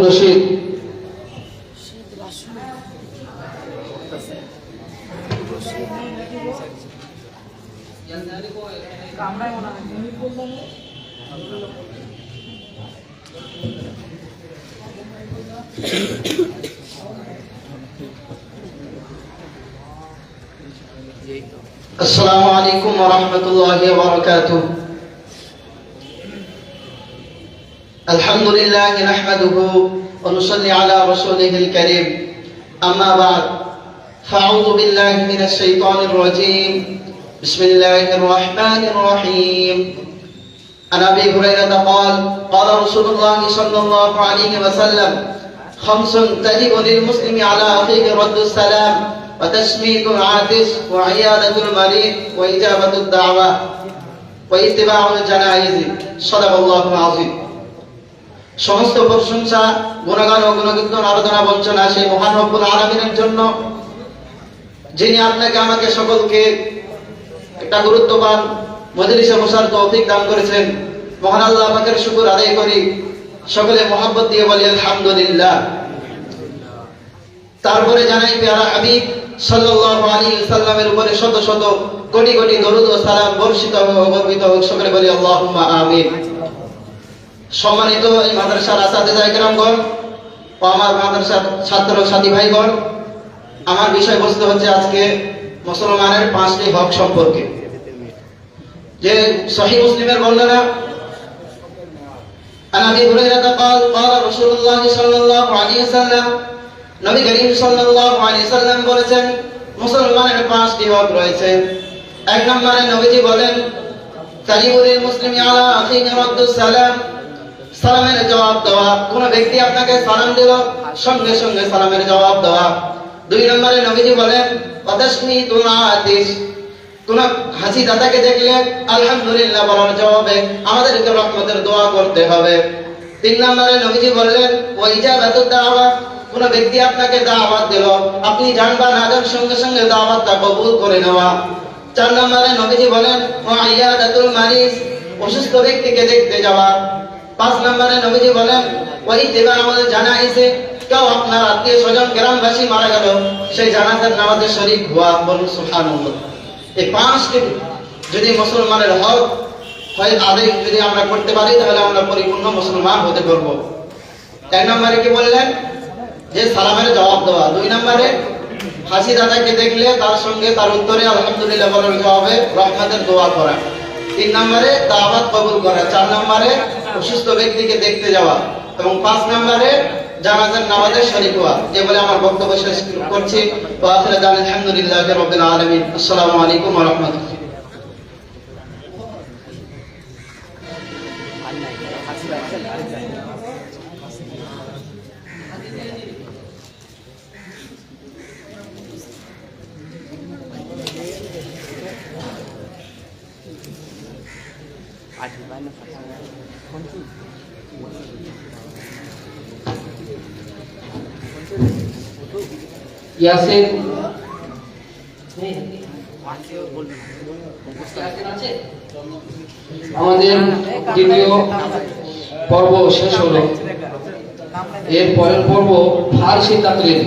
রশিদ। السلام عليكم ورحمة الله وبركاته. الحمد لله نحمده ونصلي على رسوله الكريم. أما بعد فأعوذ بالله من الشيطان الرجيم. بسم الله الرحمن الرحيم. عن أبي هريرة قال قال رسول الله صلى الله عليه وسلم خمس تجب للمسلم على أخيه رد السلام وتشميت العاطس وعيادة المريض وإجابة الدعوة واتباع الجنائز. صدق الله العظيم. সমস্ত প্রশংসা গুণগান ও গুণকীর্তন আরাধনা বঞ্চনা সেই মহান রব্বুল আলামিনের জন্য, যিনি আপনাকে আমাকে সকলকে একটা গুরুত্ববান মজলিসে বসার তৌফিক দান করেছেন। মহান আল্লাহ পাকের শুকর আদায় করি, সকলে মহব্বত দিয়ে বলি আলহামদুলিল্লাহ। তারপরে জানাই পেয়ারা হাবিব সাল্লাল্লাহু আলাইহি ওয়াসাল্লামের উপরে শত শত কোটি কোটি দরুদ ও সালাম বর্ষিত হোক, অবর্বিত হোক, সকলে বলি আল্লাহুম্মা আমিন। সম্মানিত এই মাদ্রাসার আসাতিজা ইকরামগণ ও আমার মাদ্রাসার ছাত্র সাথী ভাইগণ, আমার বিষয়বস্তু হচ্ছে আজকে মুসলমানের 5টি হক সম্পর্কে। যে সহিহ মুসলিমের বর্ণনা, আন আবি হুরায়রা قال قال رسول الله صلى الله عليه وسلم, নবী করিম সাল্লাল্লাহু আলাইহি সাল্লাম বলেছেন মুসলমানের 5টি হক রয়েছে। এক নম্বরে নবীজি বলেন তালিবুল মুসলিমি আলা আখিহি রাদ্দুস সালাম, সালামের জবাব দেওয়া। কোন ব্যক্তি আপনাকে সালাম দিল, সঙ্গে সঙ্গে সালামের জবাব দেওয়া। 2 নম্বরে নবীজি বলেন ওয়াতাশমিতুল আতিশ, কোন হাসি দাতাকে দেখলে আলহামদুলিল্লাহ বলার জবাবে আমাদেরকে রহমতের দোয়া করতে হবে। 3 নম্বরে নবীজি বললেন ওয়াইজাবাতুদ দাওয়া, কোন ব্যক্তি আপনাকে দাওয়াত দিল, আপনি জানবা না জান সঙ্গে সঙ্গে দাওয়াতটা কবুল করে নেওয়া। 4 নম্বরে নবীজি বলেন ওয়াইয়াদাতুল মারিজ, অসুস্থ ব্যক্তিকে দেখতে যাওয়া। 5 নম্বরে নবীজি বলেন ওয়াইতিবাউল জানাইজে, কেউ আপনার আত্মীয় স্বজন গ্রামবাসী মারা গেল, সেই জানাজার নামাজে শরীক হওয়া। বলুন সুবহানাল্লাহ। এই 5টি যদি মুসলমানের হক হয় আদায় যদি আমরা করতে পারি, তাহলে আমরা পরিপূর্ণ মুসলমান হতে পারবো। 1 নম্বরে কি বললেন? যে সালামের জবাব দেওয়া। 2 নম্বরে হাসি দাদাকে দেখলে তার সঙ্গে তার উত্তরে আলহামদুলিল্লাহ বলার জবাবে রহমতের দোয়া করা। 3 নম্বরে দাওয়াত কবুল করা। 4 নম্বরে অসুস্থ ব্যক্তিকে দেখতে যাওয়া এবং 5 নম্বরে জানাজার নামাজে শরীক হওয়া। যে বলে আমার বক্তব্য শেষ করছি। ওয়া আখিরু দাওয়ানা আলহামদুলিল্লাহি রাব্বিল আলামিন। আসসালামু আলাইকুম ওয়া রাহমাতুল্লাহ। ইয়াসিন আমাদের দ্বিতীয় পর্ব শেষ হলো। এর পরের পর্ব ফারসি তাকরির।